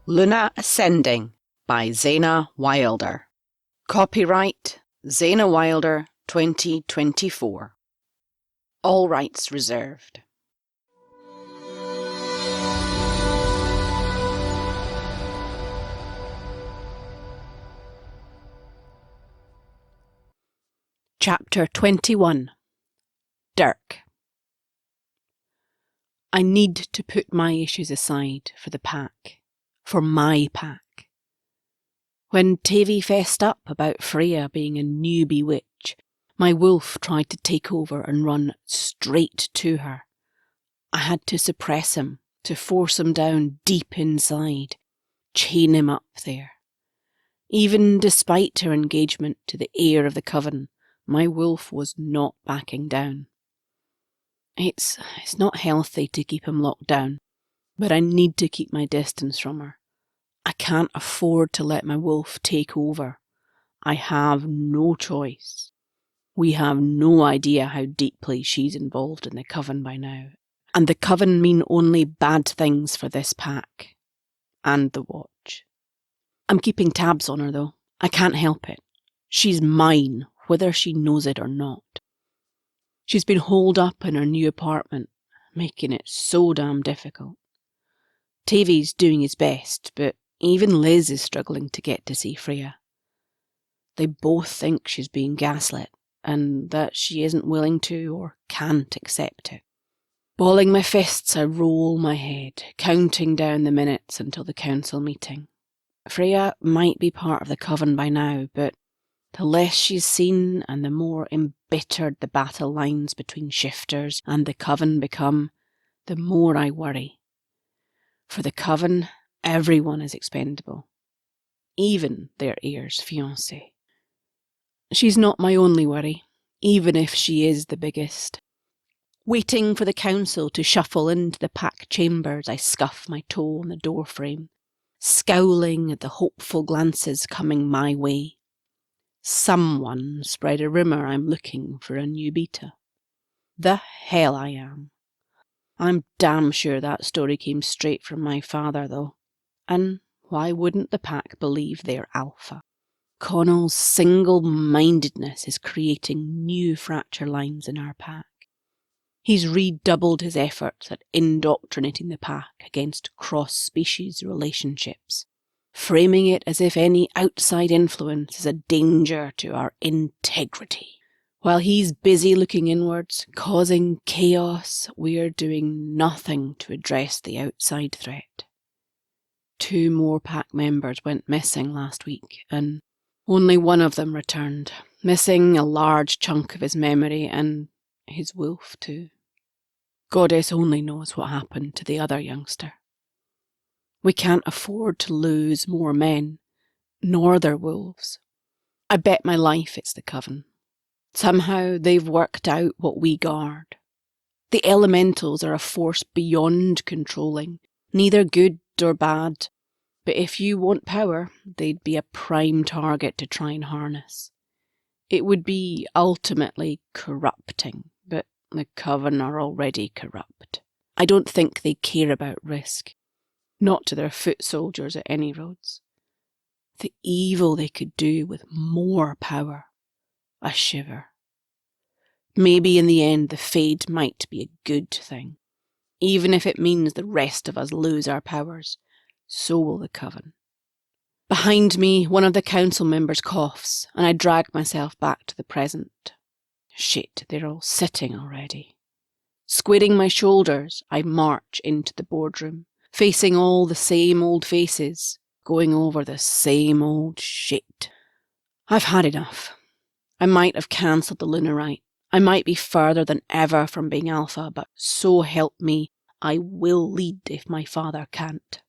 Luna Ascending by Zaina Wilder. Copyright Zaina Wilder 2024. All rights reserved. Chapter 21. Dirk. I need to put my issues aside for the pack. For my pack. When Tavy fessed up about Freya being a newbie witch, my wolf tried to take over and run straight to her. I had to suppress him, to force him down deep inside, chain him up there. Even despite her engagement to the heir of the coven, my wolf was not backing down. It's not healthy to keep him locked down, but I need to keep my distance from her. I can't afford to let my wolf take over. I have no choice. We have no idea how deeply she's involved in the coven by now. And the coven mean only bad things for this pack. And the watch. I'm keeping tabs on her though. I can't help it. She's mine, whether she knows it or not. She's been holed up in her new apartment, making it so damn difficult. Tavy's doing his best, but even Liz is struggling to get to see Freya. They both think she's being gaslit, and that she isn't willing to or can't accept it. Balling my fists, I roll my head, counting down the minutes until the council meeting. Freya might be part of the coven by now, but the less she's seen and the more embittered the battle lines between shifters and the coven become, the more I worry. For the coven, everyone is expendable. Even their heir's fiancé. She's not my only worry, even if she is the biggest. Waiting for the council to shuffle into the packed chambers, I scuff my toe on the doorframe, scowling at the hopeful glances coming my way. Someone spread a rumour I'm looking for a new beta. The hell I am. I'm damn sure that story came straight from my father, though. And why wouldn't the pack believe they're alpha? Connell's single-mindedness is creating new fracture lines in our pack. He's redoubled his efforts at indoctrinating the pack against cross-species relationships, framing it as if any outside influence is a danger to our integrity. While he's busy looking inwards, causing chaos, we're doing nothing to address the outside threat. 2 more pack members went missing last week, and only one of them returned, missing a large chunk of his memory and his wolf too. Goddess only knows what happened to the other youngster. We can't afford to lose more men, nor their wolves. I bet my life it's the coven. Somehow they've worked out what we guard. The elementals are a force beyond controlling, neither good or bad. But if you want power, they'd be a prime target to try and harness. It would be ultimately corrupting, but the coven are already corrupt. I don't think they care about risk. Not to their foot soldiers at any roads. The evil they could do with more power. I shiver. Maybe in the end the fade might be a good thing. Even if it means the rest of us lose our powers. So will the coven. Behind me, one of the council members coughs, and I drag myself back to the present. Shit, they're all sitting already. Squaring my shoulders, I march into the boardroom, facing all the same old faces, going over the same old shit. I've had enough. I might have cancelled the Luna Rite. I might be further than ever from being alpha, but so help me, I will lead if my father can't.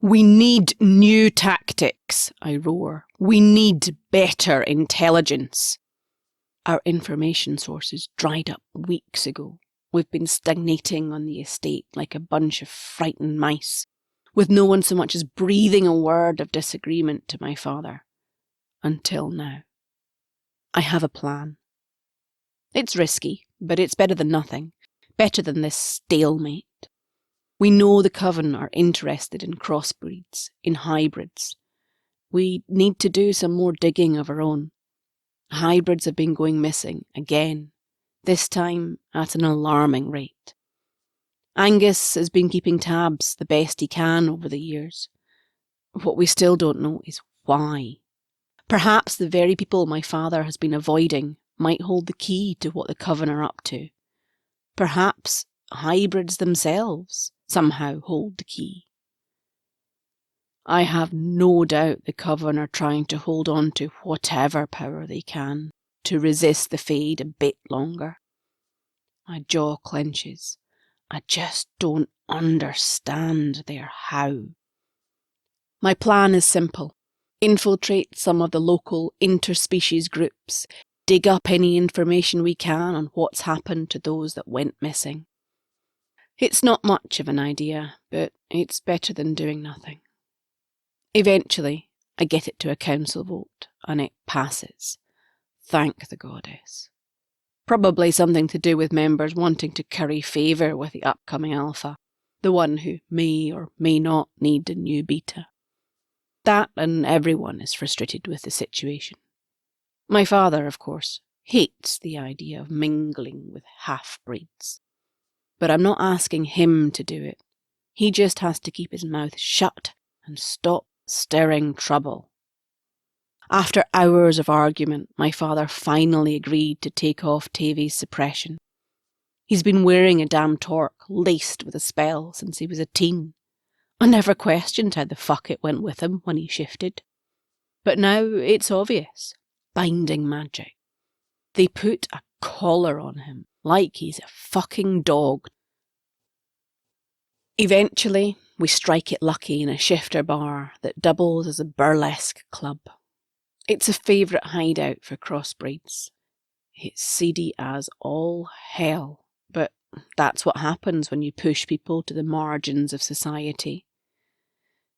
We need new tactics, I roar. We need better intelligence. Our information sources dried up weeks ago. We've been stagnating on the estate like a bunch of frightened mice, with no one so much as breathing a word of disagreement to my father. Until now. I have a plan. It's risky, but it's better than nothing. Better than this stalemate. We know the Coven are interested in crossbreeds, in hybrids. We need to do some more digging of our own. Hybrids have been going missing again, this time at an alarming rate. Angus has been keeping tabs the best he can over the years. What we still don't know is why. Perhaps the very people my father has been avoiding might hold the key to what the Coven are up to. Perhaps hybrids themselves somehow hold the key. I have no doubt the Coven are trying to hold on to whatever power they can to resist the fade a bit longer. My jaw clenches. I just don't understand their how. My plan is simple. Infiltrate some of the local interspecies groups, dig up any information we can on what's happened to those that went missing. It's not much of an idea, but it's better than doing nothing. Eventually, I get it to a council vote, and it passes. Thank the goddess. Probably something to do with members wanting to curry favour with the upcoming alpha, the one who may or may not need a new beta. That and everyone is frustrated with the situation. My father, of course, hates the idea of mingling with half-breeds. But I'm not asking him to do it. He just has to keep his mouth shut and stop stirring trouble. After hours of argument, my father finally agreed to take off Tavy's suppression. He's been wearing a damn torque laced with a spell since he was a teen. I never questioned how the fuck it went with him when he shifted. But now it's obvious. Binding magic. They put a collar on him, like he's a fucking dog. Eventually, we strike it lucky in a shifter bar that doubles as a burlesque club. It's a favourite hideout for crossbreeds. It's seedy as all hell, but that's what happens when you push people to the margins of society.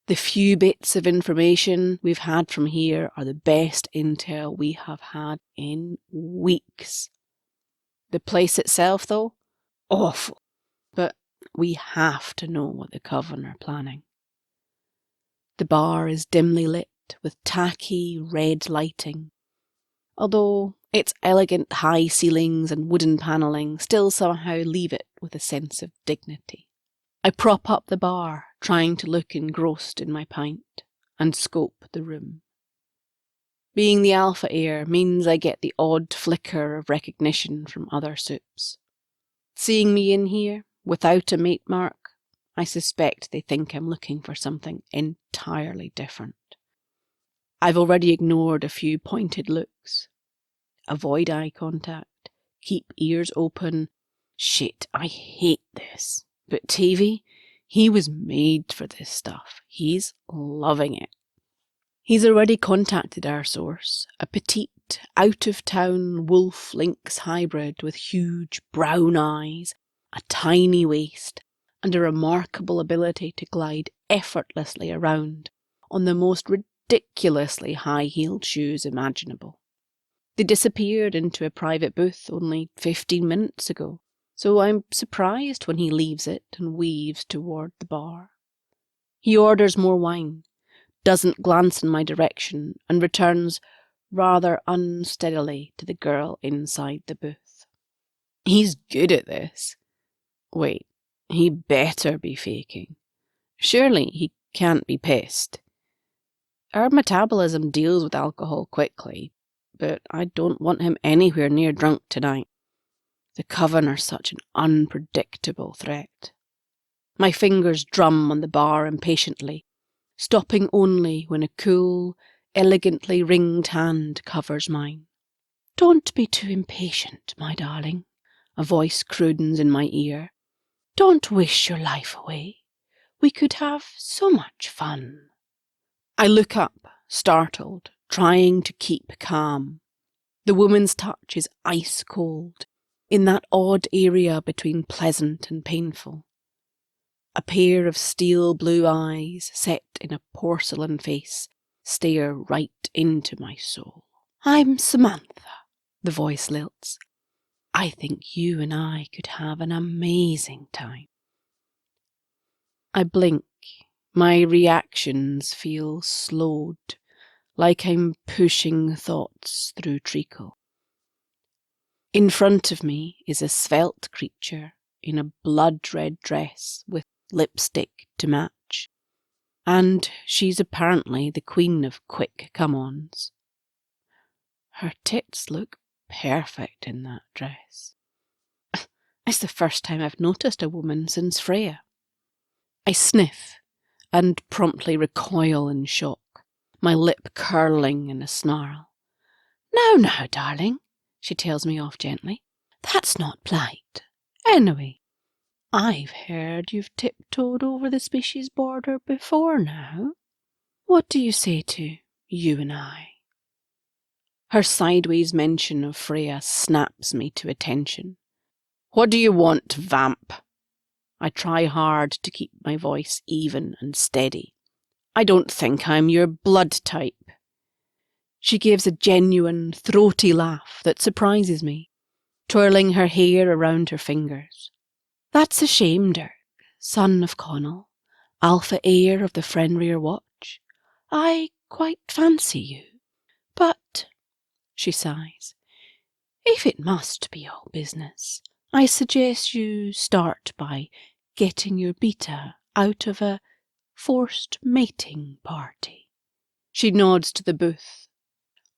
The few bits of information we've had from here are the best intel we have had in weeks. The place itself, though, awful. But we have to know what the Coven are planning. The bar is dimly lit with tacky red lighting, although its elegant high ceilings and wooden panelling still somehow leave it with a sense of dignity. I prop up the bar, trying to look engrossed in my pint, and scope the room. Being the alpha heir means I get the odd flicker of recognition from other soups. Seeing me in here, without a mate mark, I suspect they think I'm looking for something entirely different. I've already ignored a few pointed looks. Avoid eye contact, keep ears open. Shit, I hate this. But Tavy, he was made for this stuff. He's loving it. He's already contacted our source, a petite, out-of-town wolf-lynx hybrid with huge brown eyes, a tiny waist, and a remarkable ability to glide effortlessly around on the most ridiculously high-heeled shoes imaginable. They disappeared into a private booth only 15 minutes ago, so I'm surprised when he leaves it and weaves toward the bar. He orders more wine, doesn't glance in my direction, and returns rather unsteadily to the girl inside the booth. He's good at this. Wait, he better be faking. Surely he can't be pissed. Our metabolism deals with alcohol quickly, but I don't want him anywhere near drunk tonight. The Coven are such an unpredictable threat. My fingers drum on the bar impatiently, stopping only when a cool, elegantly ringed hand covers mine. "Don't be too impatient, my darling," a voice croons in my ear. "Don't wish your life away. We could have so much fun." I look up, startled, trying to keep calm. The woman's touch is ice cold, in that odd area between pleasant and painful. A pair of steel blue eyes set in a porcelain face stare right into my soul. "I'm Samantha," the voice lilts. "I think you and I could have an amazing time." I blink. My reactions feel slowed, like I'm pushing thoughts through treacle. In front of me is a svelte creature in a blood-red dress with lipstick to match, and she's apparently the queen of quick come-ons. Her tits look perfect in that dress. It's the first time I've noticed a woman since Freya. I sniff and promptly recoil in shock, my lip curling in a snarl. "No, darling," she tells me off gently. "That's not polite. Anyway, I've heard you've tiptoed over the species border before now. What do you say to you and I?" Her sideways mention of Freya snaps me to attention. "What do you want, vamp?" I try hard to keep my voice even and steady. "I don't think I'm your blood type." She gives a genuine, throaty laugh that surprises me, twirling her hair around her fingers. "That's a shame, Dirk, son of Connell, alpha heir of the Fenrir Watch. I quite fancy you. But," she sighs, "if it must be all business, I suggest you start by getting your beta out of a forced mating party." She nods to the booth.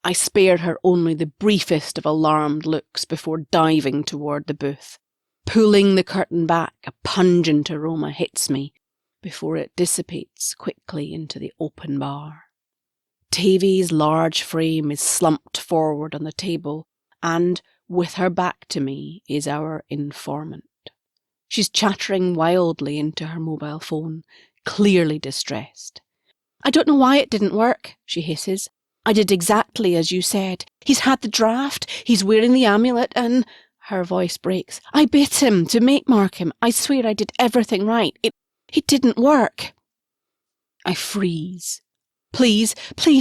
I spare her only the briefest of alarmed looks before diving toward the booth. Pulling the curtain back, a pungent aroma hits me before it dissipates quickly into the open bar. Tavy's large frame is slumped forward on the table, and, with her back to me, is our informant. She's chattering wildly into her mobile phone, clearly distressed. "I don't know why it didn't work," she hisses. "I did exactly as you said. He's had the draft, he's wearing the amulet, and..." Her voice breaks. "I bit him to mate mark him. I swear I did everything right. It didn't work." I freeze. Please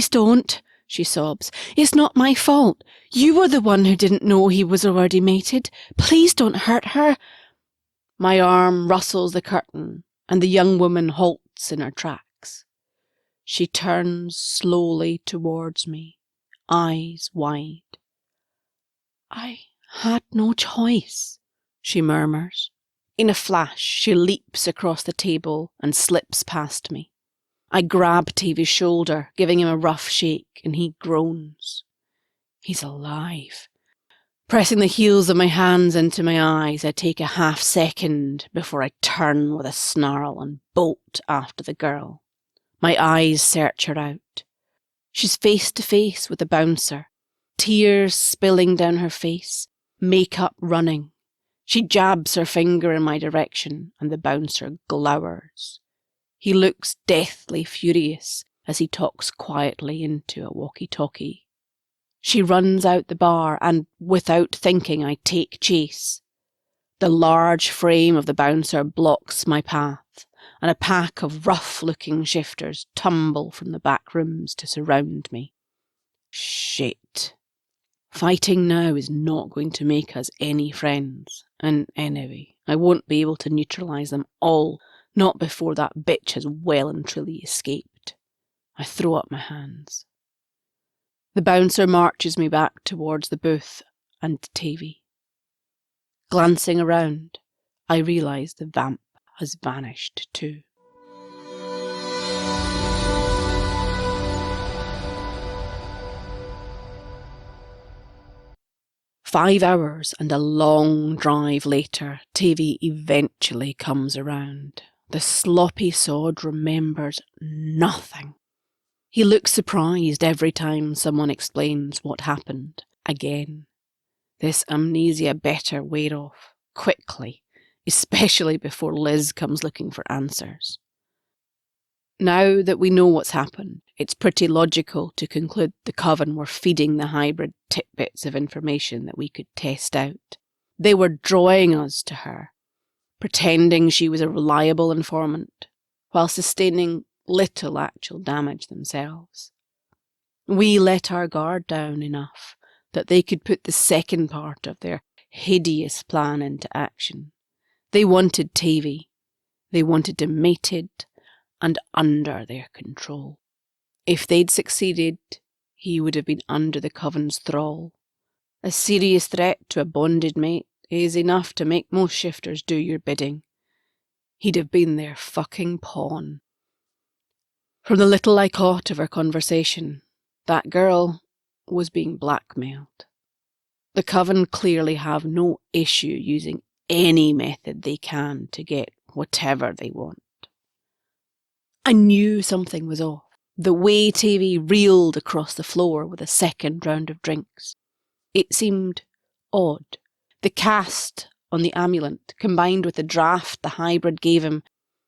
don't," she sobs. "It's not my fault. You were the one who didn't know he was already mated. Please don't hurt her." My arm rustles the curtain, and the young woman halts in her tracks. She turns slowly towards me, eyes wide. "I had no choice," she murmurs. In a flash, she leaps across the table and slips past me. I grab Tavy's shoulder, giving him a rough shake, and he groans. He's alive. Pressing the heels of my hands into my eyes, I take a half-second before I turn with a snarl and bolt after the girl. My eyes search her out. She's face to face with the bouncer, tears spilling down her face, makeup running. She jabs her finger in my direction, and the bouncer glowers. He looks deathly furious as he talks quietly into a walkie-talkie. She runs out the bar, and without thinking, I take chase. The large frame of the bouncer blocks my path, and a pack of rough-looking shifters tumble from the back rooms to surround me. Shit. Fighting now is not going to make us any friends, and anyway, I won't be able to neutralise them all, not before that bitch has well and truly escaped. I throw up my hands. The bouncer marches me back towards the booth and Tavy. Glancing around, I realise the vamp has vanished too. "5 hours and a long drive later, Tavy eventually comes around. The sloppy sod remembers nothing. He looks surprised every time someone explains what happened again. This amnesia better wear off quickly, especially before Liz comes looking for answers. Now that we know what's happened, it's pretty logical to conclude the Coven were feeding the hybrid tidbits of information that we could test out. They were drawing us to her, pretending she was a reliable informant, while sustaining little actual damage themselves. We let our guard down enough that they could put the second part of their hideous plan into action. They wanted Tavy. They wanted him mated and under their control. If they'd succeeded, he would have been under the coven's thrall. A serious threat to a bonded mate is enough to make most shifters do your bidding. He'd have been their fucking pawn. From the little I caught of our conversation, that girl was being blackmailed. The coven clearly have no issue using any method they can to get whatever they want. I knew something was off. The way Tavy reeled across the floor with a second round of drinks. It seemed odd. The cast on the amulet, combined with the draft the hybrid gave him,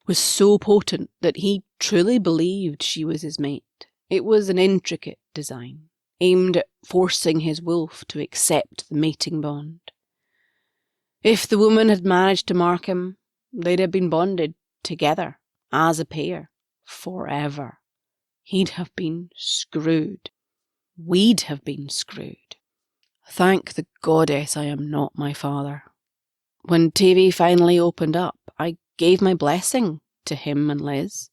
was so potent that he truly believed she was his mate. It was an intricate design, aimed at forcing his wolf to accept the mating bond. If the woman had managed to mark him, they'd have been bonded together, as a pair, forever. He'd have been screwed. We'd have been screwed. Thank the goddess I am not my father. When Tavy finally opened up, I gave my blessing to him and Liz.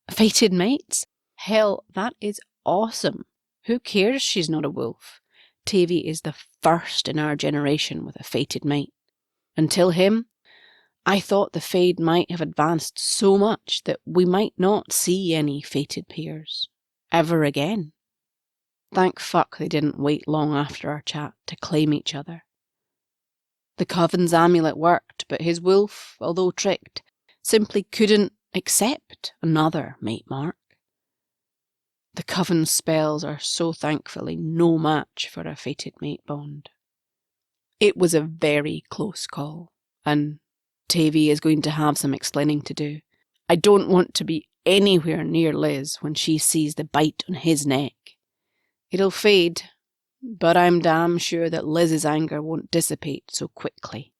Fated mates? Hell, that is awesome. Who cares she's not a wolf? Tavy is the first in our generation with a fated mate. Until him, I thought the fade might have advanced so much that we might not see any fated pairs ever again. Thank fuck they didn't wait long after our chat to claim each other. The coven's amulet worked, but his wolf, although tricked, simply couldn't accept another mate mark. The coven's spells are so thankfully no match for a fated mate bond. It was a very close call, and Tavy is going to have some explaining to do. I don't want to be anywhere near Liz when she sees the bite on his neck. It'll fade, but I'm damn sure that Liz's anger won't dissipate so quickly.